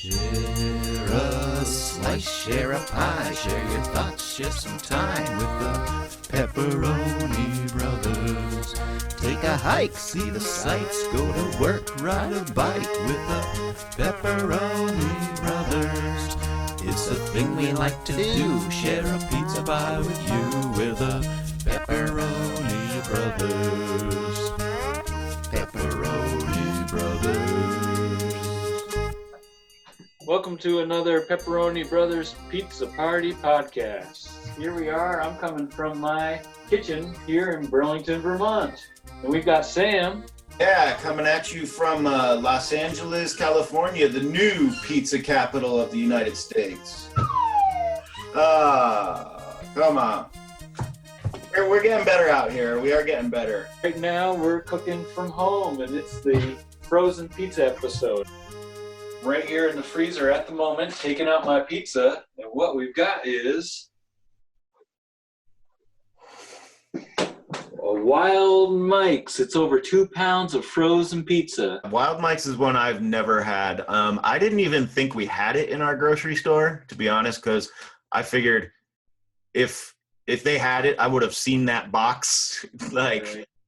Share a slice, share a pie, share your thoughts, share some time with the Pepperoni Brothers. Take a hike, see the sights, go to work, ride a bike with the Pepperoni Brothers. It's a thing we like to do, share a pizza pie with you. We're the Pepperoni Brothers. Pepperoni Brothers. Welcome to another Pepperoni Brothers Pizza Party podcast. Here we are. I'm coming from my kitchen here in Burlington, Vermont. And we've got Sam. Yeah, coming at you from Los Angeles, California, the new pizza capital of the United States. Come on. We're getting better out here. We are getting better. Right now we're cooking from home and it's the frozen pizza episode. Right here in the freezer at the moment, taking out my pizza. And what we've got is a Wild Mike's. It's over 2 pounds of frozen pizza. Wild Mike's is one I've never had. I didn't even think we had it in our grocery store, to be honest, because I figured if they had it, I would have seen that box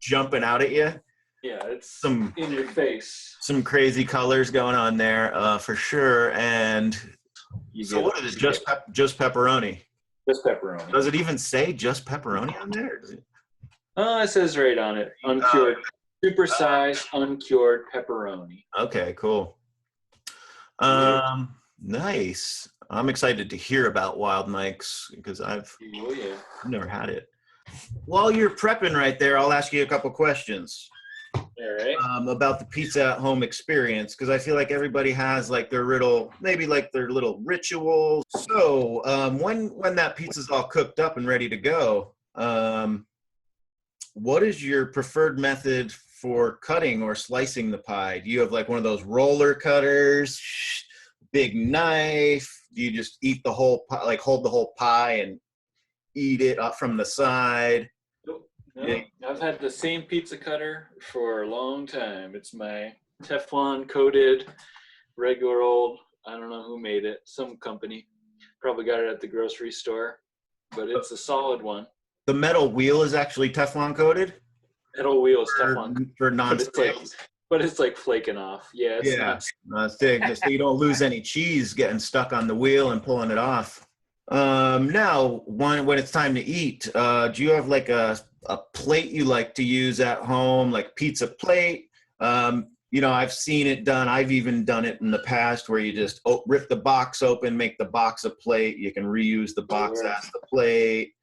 jumping out at you. Yeah, it's in your face. Some crazy colors going on there, for sure. And so what is it? Just pepperoni? Just pepperoni. Does it even say just pepperoni on there? It says right on it, uncured, super-sized, uncured pepperoni. Okay, cool. Nice. I'm excited to hear about Wild Mike's because I've never had it. While you're prepping right there, I'll ask you a couple questions. All right. About the pizza at home experience, because I feel like everybody has like their little rituals. So when that pizza's all cooked up and ready to go, what is your preferred method for cutting or slicing the pie? Do you have like one of those roller cutters, big knife? Do you just eat the whole pie, like hold the whole pie and eat it up from the side? No, yeah. I've had the same pizza cutter for a long time. It's my Teflon coated, regular old, I don't know who made it, some company. Probably got it at the grocery store, but it's a solid one. The metal wheel is actually Teflon coated? Metal wheel is Teflon. For non-stick. But it's like flaking off. Yeah, it's not stick, just so you don't lose any cheese getting stuck on the wheel and pulling it off. Now, when it's time to eat, do you have like a plate you like to use at home, like pizza plate? I've seen it done. I've even done it in the past where you just rip the box open, make the box a plate. You can reuse the box as the plate.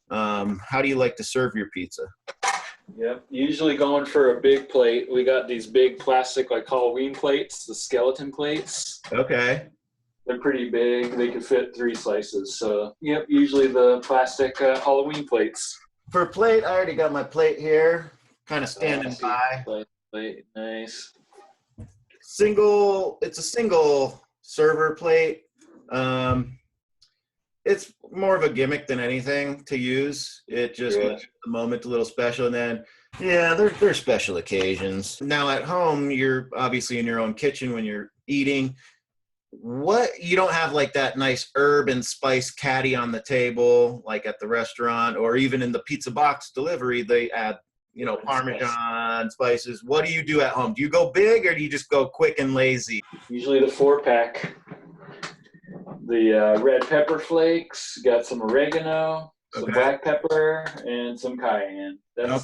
How do you like to serve your pizza? Yep, usually going for a big plate. We got these big plastic like Halloween plates, the skeleton plates. Okay. They're pretty big. They can fit 3 slices. So, yep, usually the plastic Halloween plates. For a plate, I already got my plate here, kind of standing by. Plate, nice. It's a single server plate. It's more of a gimmick than anything to use. It just makes the moment a little special. And then, there's special occasions. Now at home, you're obviously in your own kitchen when you're eating. You don't have like that nice herb and spice caddy on the table like at the restaurant, or even in the pizza box delivery they add Parmesan spices. What do you do at home? Do you go big or do you just go quick and lazy? Usually the 4-pack. The red pepper flakes, got some oregano, some black pepper, and some cayenne. That's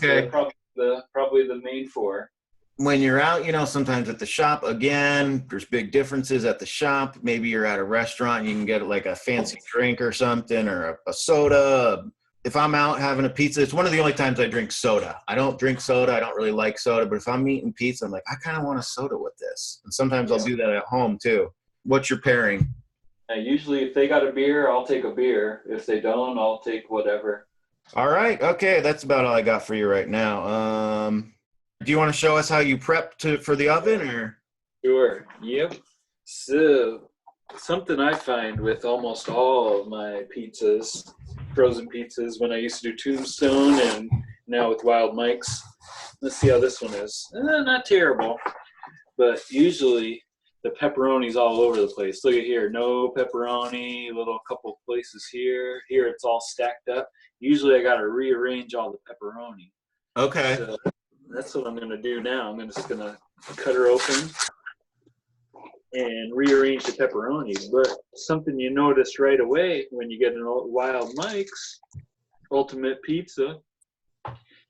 probably the main 4. When you're out, sometimes at the shop, again, there's big differences at the shop. Maybe you're at a restaurant, you can get like a fancy drink or something, or a soda. If I'm out having a pizza, it's one of the only times I drink soda. I don't drink soda. I don't really like soda. But if I'm eating pizza, I'm like, I kind of want a soda with this. And sometimes I'll do that at home too. What's your pairing? Usually if they got a beer, I'll take a beer. If they don't, I'll take whatever. All right. Okay. That's about all I got for you right now. Do you want to show us how you prep for the oven, or? Sure. Yep. So something I find with almost all of my pizzas, frozen pizzas, when I used to do Tombstone and now with Wild Mike's. Let's see how this one is. Not terrible, but usually the pepperoni's all over the place. Look at here, no pepperoni, little couple places here. Here it's all stacked up. Usually I got to rearrange all the pepperoni. Okay. So that's what I'm going to do now. I'm just going to cut her open and rearrange the pepperoni. But something you notice right away when you get an Wild Mike's Ultimate Pizza,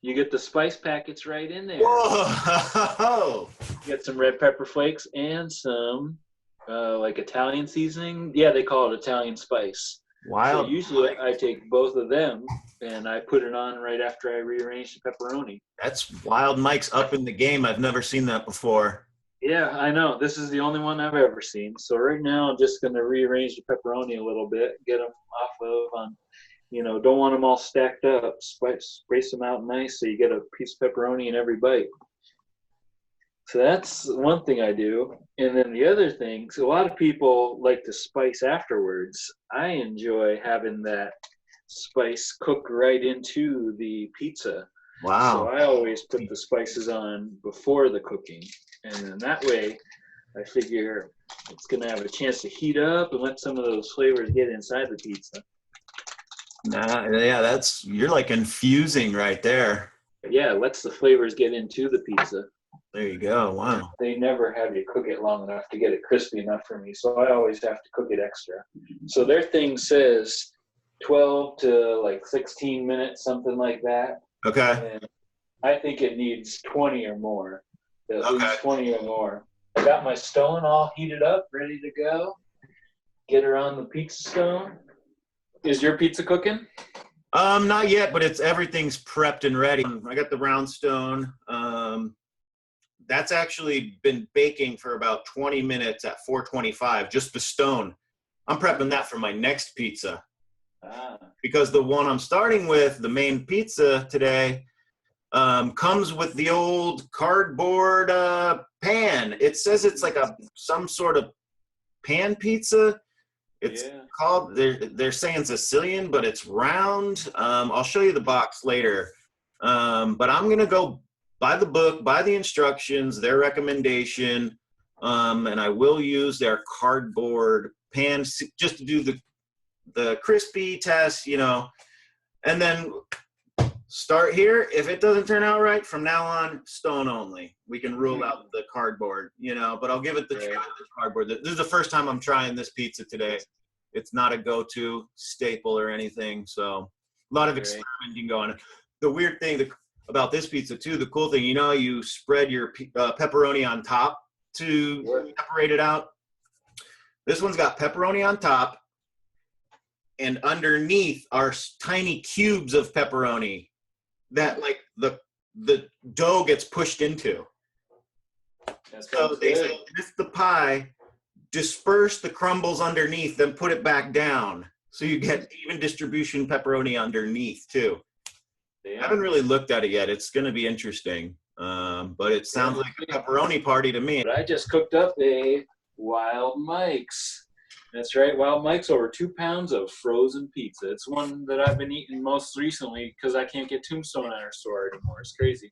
you get the spice packets right in there. Whoa! You get some red pepper flakes and some like Italian seasoning. Yeah, they call it Italian spice. Wild. So usually I take both of them and I put it on right after I rearrange the pepperoni. That's Wild Mike's up in the game. I've never seen that before. Yeah, I know. This is the only one I've ever seen. So right now I'm just going to rearrange the pepperoni a little bit, get them off of on, don't want them all stacked up. Space them out nice so you get a piece of pepperoni in every bite. So that's one thing I do. And then the other thing, so a lot of people like to spice afterwards. I enjoy having that spice cook right into the pizza. Wow. So I always put the spices on before the cooking. And then that way, I figure it's going to have a chance to heat up and let some of those flavors get inside the pizza. Yeah, you're like infusing right there. Yeah, it lets the flavors get into the pizza. There you go. Wow. They never have you cook it long enough to get it crispy enough for me, so I always have to cook it extra. So their thing says 12 to like 16 minutes, something like that. Okay. And I think it needs 20 or more. At least 20 or more. I got my stone all heated up, ready to go. Get her on the pizza stone. Is your pizza cooking? Not yet, but everything's prepped and ready. I got the round stone. That's actually been baking for about 20 minutes at 425, just the stone. I'm prepping that for my next pizza. Because the one I'm starting with, the main pizza today, comes with the old cardboard pan. It says it's like some sort of pan pizza. It's called, they're saying Sicilian, but it's round. I'll show you the box later. But I'm going to go by the book, by the instructions, their recommendation, and I will use their cardboard pan just to do the crispy test, and then start here. If it doesn't turn out right, from now on, stone only. We can rule out the cardboard, but I'll give it the try with the cardboard. This is the first time I'm trying this pizza today. It's not a go-to staple or anything, so a lot of experimenting going on. The weird thing about this pizza too, the cool thing, you spread your pepperoni on top to separate it out. This one's got pepperoni on top, and underneath are tiny cubes of pepperoni that like the dough gets pushed into. So they say, lift the pie, disperse the crumbles underneath, then put it back down. So you get even distribution pepperoni underneath too. I haven't really looked at it yet. It's going to be interesting. But it sounds like a pepperoni party to me. But I just cooked up a Wild Mike's. That's right, Wild Mike's, over 2 pounds of frozen pizza. It's one that I've been eating most recently because I can't get Tombstone at our store anymore. It's crazy.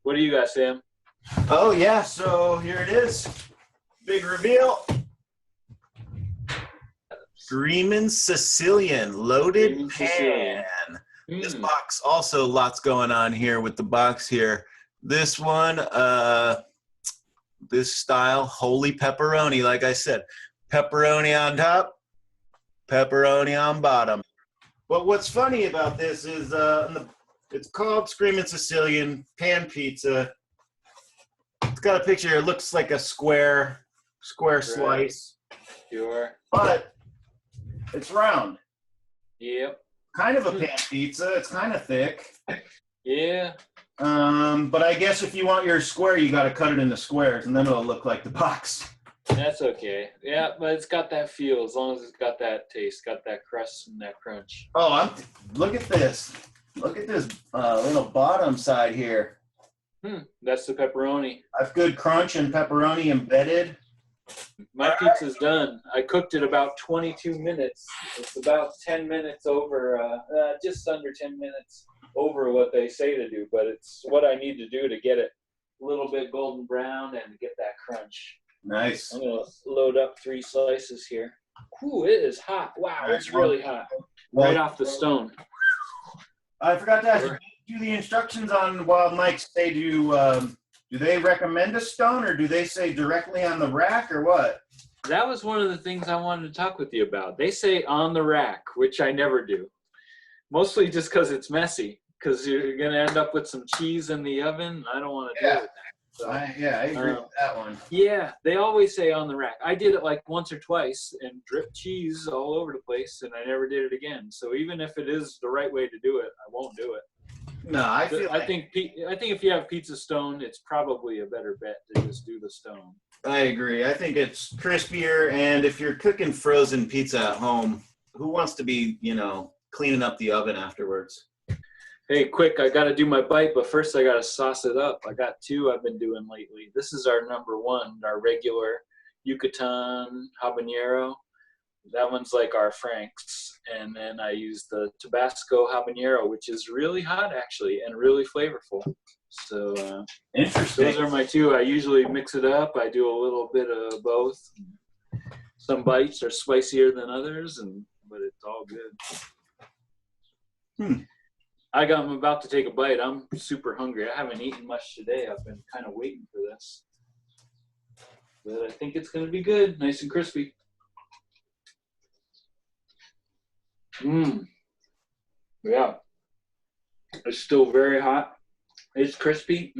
What do you got, Sam? Oh, yeah, so here it is. Big reveal. Screamin' Sicilian loaded pan. This box, also lots going on here with the box here. This one, this style, holy pepperoni, like I said. Pepperoni on top, pepperoni on bottom. But what's funny about this is it's called Screamin' Sicilian pan pizza. It's got a picture. It looks like a square slice. Sure. But it's round. Yep. Kind of a pan pizza. It's kind of thick. Yeah. But I guess if you want your square, you got to cut it into squares, and then it'll look like the box. That's okay. Yeah, but it's got that feel as long as it's got that taste, got that crust and that crunch. Oh, look at this. Look at this little bottom side here. That's the pepperoni. I've good crunch and pepperoni embedded. My pizza's done. I cooked it about 22 minutes. It's about 10 minutes over, just under 10 minutes over what they say to do, but it's what I need to do to get it a little bit golden brown and get that crunch. Nice. I'm gonna load up 3 slices here. Ooh, it is hot. Wow, it's really hot. Right off the stone. I forgot to ask you, do the instructions on Wild Mike's say do they recommend a stone, or do they say directly on the rack, or what? That was one of the things I wanted to talk with you about. They say on the rack, which I never do. Mostly just because it's messy, because you're going to end up with some cheese in the oven. I don't want to deal with that. So, I agree with that one. Yeah, they always say on the rack. I did it like once or twice and dripped cheese all over the place, and I never did it again. So even if it is the right way to do it, I won't do it. No, I think if you have pizza stone, it's probably a better bet to just do the stone. I agree. I think it's crispier, and if you're cooking frozen pizza at home, who wants to be, cleaning up the oven afterwards? Hey, quick, I got to do my bite, but first I got to sauce it up. I got 2 I've been doing lately. This is our number 1, our regular Yucatan habanero. That one's like our Frank's. And then I use the Tabasco habanero, which is really hot, actually, and really flavorful. So Interesting. Those are my 2. I usually mix it up. I do a little bit of both. Some bites are spicier than others, but it's all good. I'm about to take a bite. I'm super hungry. I haven't eaten much today. I've been kind of waiting for this. But I think it's going to be good. Nice and crispy. Yeah. It's still very hot. It's crispy.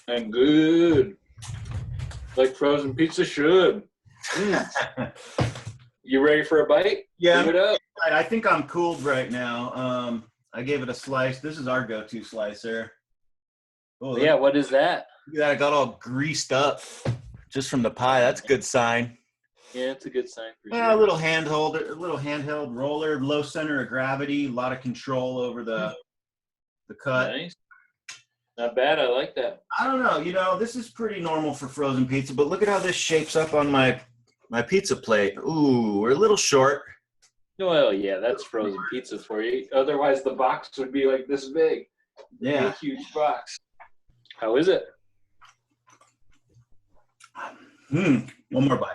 And good. Like frozen pizza should. You ready for a bite? Yeah. Give it up. I think I'm cooled right now. I gave it a slice. This is our go-to slicer. Oh, yeah, what is that? Look at that. I got all greased up just from the pie. That's a good sign. Yeah, it's a good sign for sure. A little handheld roller, low center of gravity, a lot of control over the cut. Nice. Not bad. I like that. I don't know. This is pretty normal for frozen pizza, but look at how this shapes up on my pizza plate. Ooh, we're a little short. Well, yeah, that's frozen pizza for you. Otherwise, the box would be like this big. Yeah. A huge box. How is it? One more bite.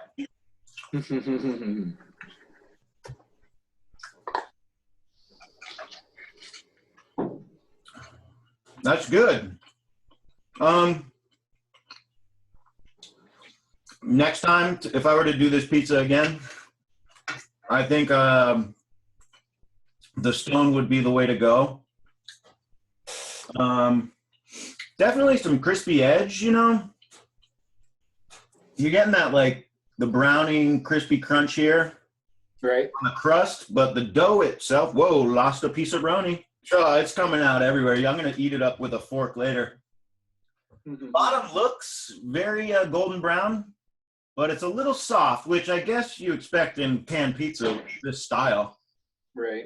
That's good. Next time, if I were to do this pizza again, I think the stone would be the way to go. Definitely some crispy edge, You're getting that, like, the browning crispy crunch here. Right. On the crust, but the dough itself, whoa, lost a piece of brownie. So it's coming out everywhere. I'm going to eat it up with a fork later. Bottom looks very golden brown, but it's a little soft, which I guess you expect in pan pizza, this style. Right.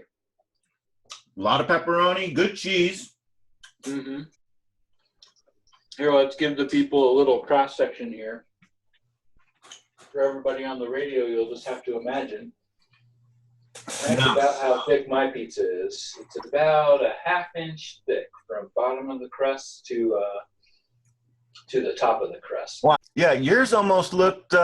A lot of pepperoni, good cheese. Here, let's give the people a little cross section here. For everybody on the radio, you'll just have to imagine. That's about how thick my pizza is. It's about a 1/2 inch thick from bottom of the crust to the top of the crust. Wow. Yeah, yours almost looked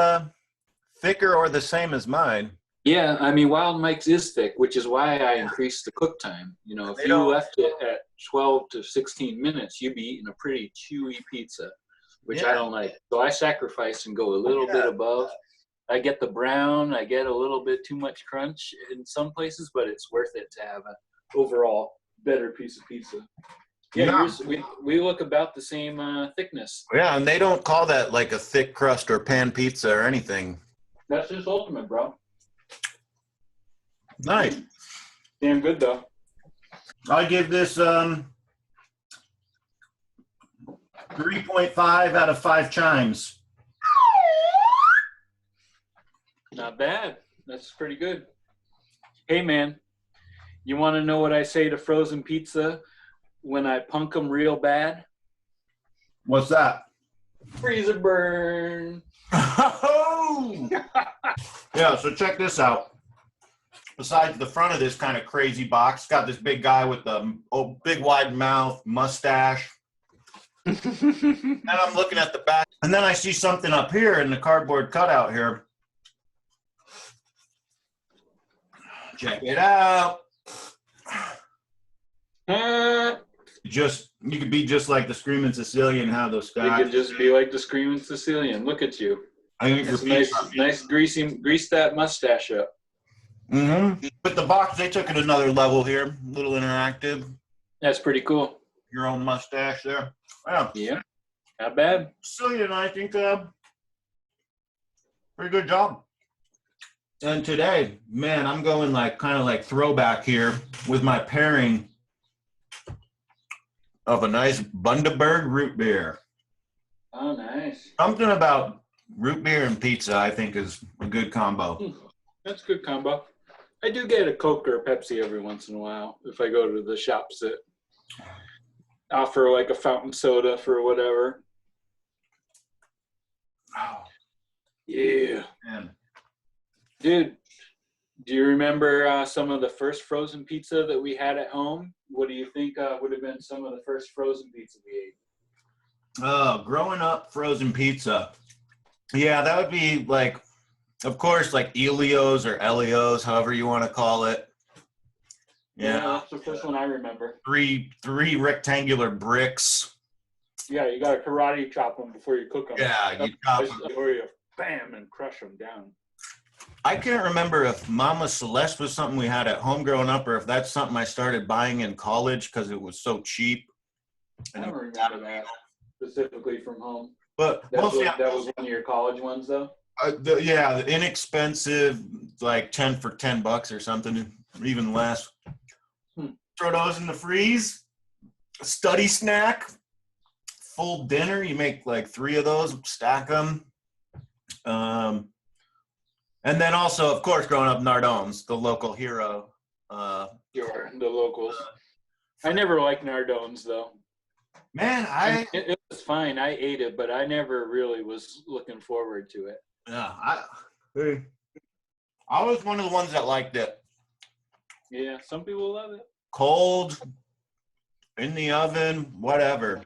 thicker or the same as mine. Yeah, I mean, Wild Mike's is thick, which is why I increased the cook time. If you left it at 12 to 16 minutes, you'd be eating a pretty chewy pizza, which I don't like. So I sacrifice and go a little bit above. I get the brown. I get a little bit too much crunch in some places, but it's worth it to have an overall better piece of pizza. Yeah, we look about the same thickness. Yeah, and they don't call that like a thick crust or pan pizza or anything. That's just ultimate, bro. Nice. Damn good, though. I give this 3.5 out of 5 chimes. Not bad. That's pretty good. Hey, man, you want to know what I say to frozen pizza when I punk them real bad? What's that? Freezer burn. Oh! Yeah, so check this out. Besides the front of this kind of crazy box, got this big guy with the big wide mouth, mustache. And I'm looking at the back, and then I see something up here in the cardboard cutout here. Check it out. You could be just like the Screaming Sicilian, have those You scotch. could just be like the Screaming Sicilian. Look at you. I think Nice grease that mustache up. Mm-hmm. But the box, they took it another level here. A little interactive. That's pretty cool. Your own mustache there. Wow. Yeah. Not bad. Sicilian, I think, pretty good job. And today, man, I'm going like kind of like throwback here with my pairing of a nice Bundaberg root beer. Oh, nice. Something about root beer and pizza, I think, is a good combo. That's a good combo. I do get a Coke or a Pepsi every once in a while if I go to the shops that offer like a fountain soda for whatever. Oh, Yeah. man. Dude, do you remember some of the first frozen pizza that we had at home? What do you think would have been some of the first frozen pizza we ate? Growing up, frozen pizza. Yeah, that would be like, of course, like Elio's or Elio's, however you want to call it. Yeah, that's the first one I remember. Three rectangular bricks. Yeah, you got to karate chop them before you cook them. Yeah, you chop them. Or you bam and crush them down. I can't remember if Mama Celeste was something we had at home growing up, or if that's something I started buying in college because it was so cheap. I don't remember that specifically from home. But That mostly, was one of your college ones, though? the inexpensive, like 10 for $10 or something, or even less. Throw those in the freeze. Study snack. Full dinner. You make like 3 of those, stack them. And then also, of course, growing up, Nardone's, the local hero. The locals. I never liked Nardone's, though. Man, It was fine. I ate it, but I never really was looking forward to it. Yeah, I was one of the ones that liked it. Yeah, some people love it. Cold, in the oven, whatever.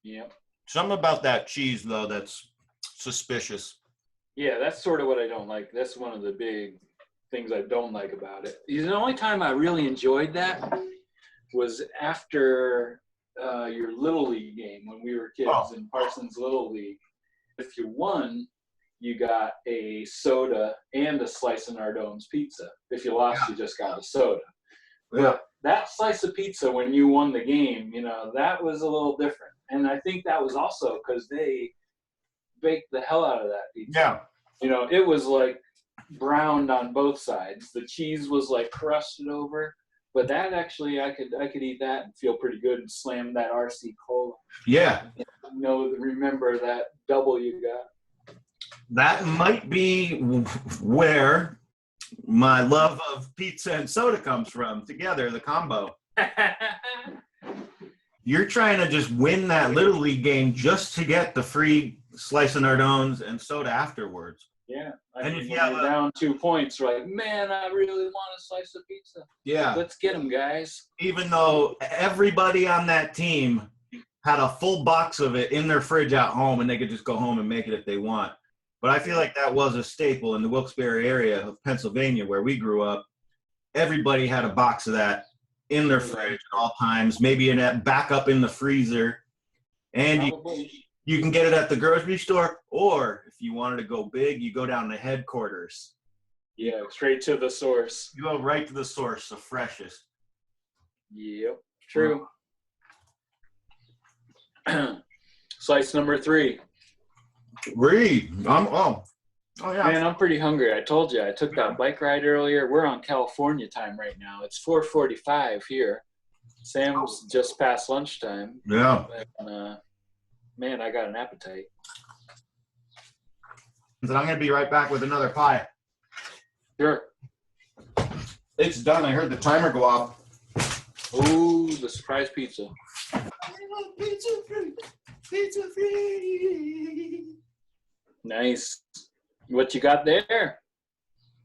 Yeah. Something about that cheese, though, that's suspicious. Yeah, that's sort of what I don't like. That's one of the big things I don't like about it. The only time I really enjoyed that was after your Little League game when we were kids in Parsons Little League. If you won, you got a soda and a slice of Nardone's pizza. If you lost, you just got a soda. Yeah. That slice of pizza when you won the game, that was a little different. And I think that was also because they baked the hell out of that pizza. Yeah. It was like browned on both sides. The cheese was like crusted over. But that actually, I could eat that and feel pretty good and slam that RC Cola. Yeah. Remember that double you got. That might be where my love of pizza and soda comes from, together, the combo. You're trying to just win that Little League game just to get the free slice of Nardone's and soda afterwards. Yeah. And if when you have you're down 2 points, you're like, man, I really want a slice of pizza. Yeah. Let's get them, guys. Even though everybody on that team had a full box of it in their fridge at home and they could just go home and make it if they want. But I feel like that was a staple in the Wilkes-Barre area of Pennsylvania where we grew up. Everybody had a box of that in their fridge at all times, maybe in that back up in the freezer. And you can get it at the grocery store, or if you wanted to go big, you go down to headquarters. Yeah, straight to the source. You go right to the source, the freshest. Yep, true. Slice number 3. Read. Oh yeah. Man, I'm pretty hungry. I told you I took that bike ride earlier. We're on California time right now. It's 4:45 here. Sam's just past lunchtime. Yeah. And, man, I got an appetite. And I'm gonna be right back with another pie. Sure. It's done. I heard the timer go off. Ooh, the surprise pizza. Pizza free. Pizza free. Nice. What you got there?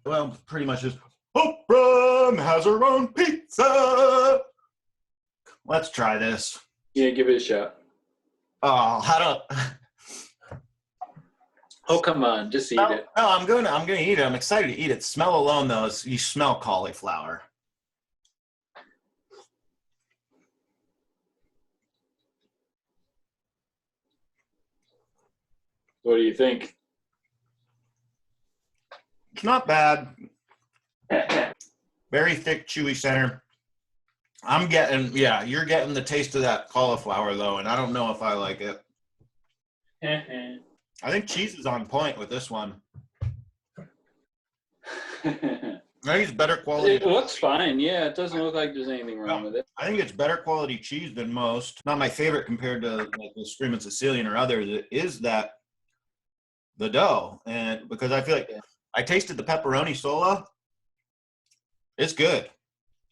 Well, pretty much just Oprah has her own pizza. Let's try this. Yeah, give it a shot. Oh, how do? Oh, come on, just eat it. No, I'm gonna eat it. I'm excited to eat it. Smell alone though, you smell cauliflower. What do you think? It's not bad. Very thick, chewy center. You're getting the taste of that cauliflower though, and I don't know if I like it. I think cheese is on point with this one. I think it's better quality. It looks fine. Yeah, it doesn't look like there's anything wrong with it. I think it's better quality cheese than most. Not my favorite compared to like the Screaming Sicilian or others. It is that the dough, and because I feel like I tasted the pepperoni solo. It's good.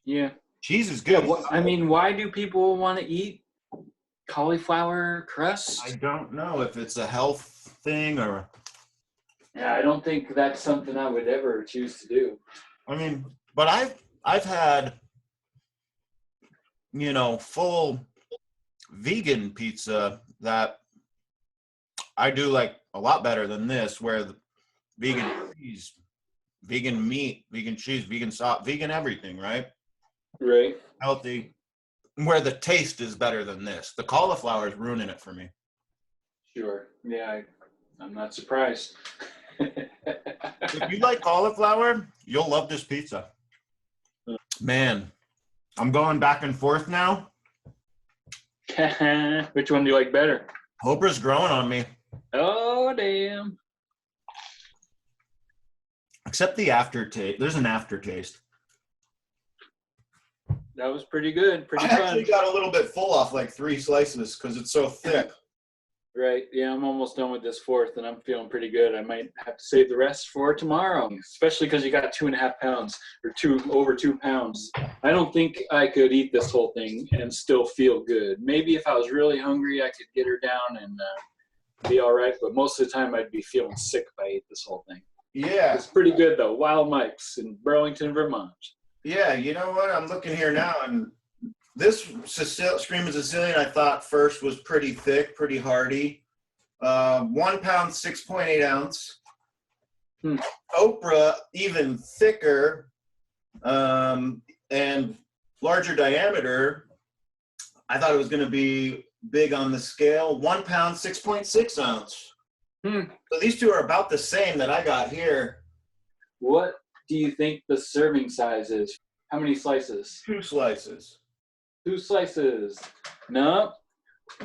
Yeah. Cheese is good. Yeah, I mean, why do people want to eat cauliflower crust? I don't know if it's a health thing or. Yeah, I don't think that's something I would ever choose to do. I mean, but I've had, full vegan pizza that I do like a lot better than this, where the vegan cheese, vegan meat, vegan cheese, vegan salt, vegan everything, right? Right. Healthy, where the taste is better than this. The cauliflower is ruining it for me. Sure. Yeah, I'm not surprised. If you like cauliflower, you'll love this pizza. Man, I'm going back and forth now. Which one do you like better? Oprah's growing on me. Oh, damn. Except the aftertaste. There's an aftertaste. That was pretty good. Pretty I fun. actually got a little bit full off like 3 slices because it's so thick. Right. Yeah, I'm almost done with this 4th, and I'm feeling pretty good. I might have to save the rest for tomorrow, especially because you got 2.5 pounds or over 2 pounds. I don't think I could eat this whole thing and still feel good. Maybe if I was really hungry, I could get her down and be all right. But most of the time, I'd be feeling sick if I ate this whole thing. Yeah. It's pretty good, though. Wild Mike's in Burlington, Vermont. Yeah, you know what? I'm looking here now, and this Screaming Sicilian I thought first was pretty thick, pretty hearty. 1 pound, 6.8 ounce. Oprah, even thicker and larger diameter. I thought it was going to be big on the scale. 1 pound, 6.6 ounce. So these two are about the same that I got here. What do you think the serving size is? How many slices? 2 slices. 2 slices. No.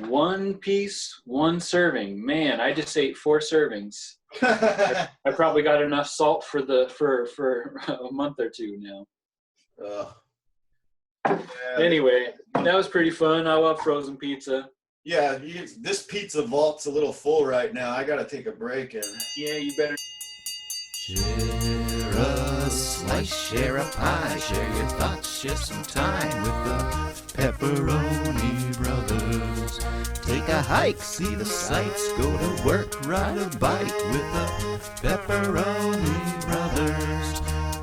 1 piece, 1 serving. Man, I just ate 4 servings. I probably got enough salt for a month or 2 now. Yeah. Anyway, that was pretty fun. I love frozen pizza. Yeah, this pizza vault's a little full right now. I gotta take a break and. Yeah, you better. Share a slice, share a pie, share your thoughts, share some time with the Pepperoni Brothers. Take a hike, see the sights, go to work, ride a bike with the Pepperoni Brothers.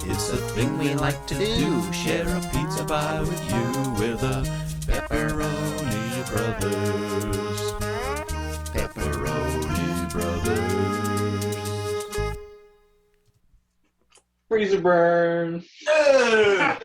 It's a thing we like to do, share a pizza pie with you. We're the Pepperoni Brothers. Pepperoni Brothers. Freezer burn. No!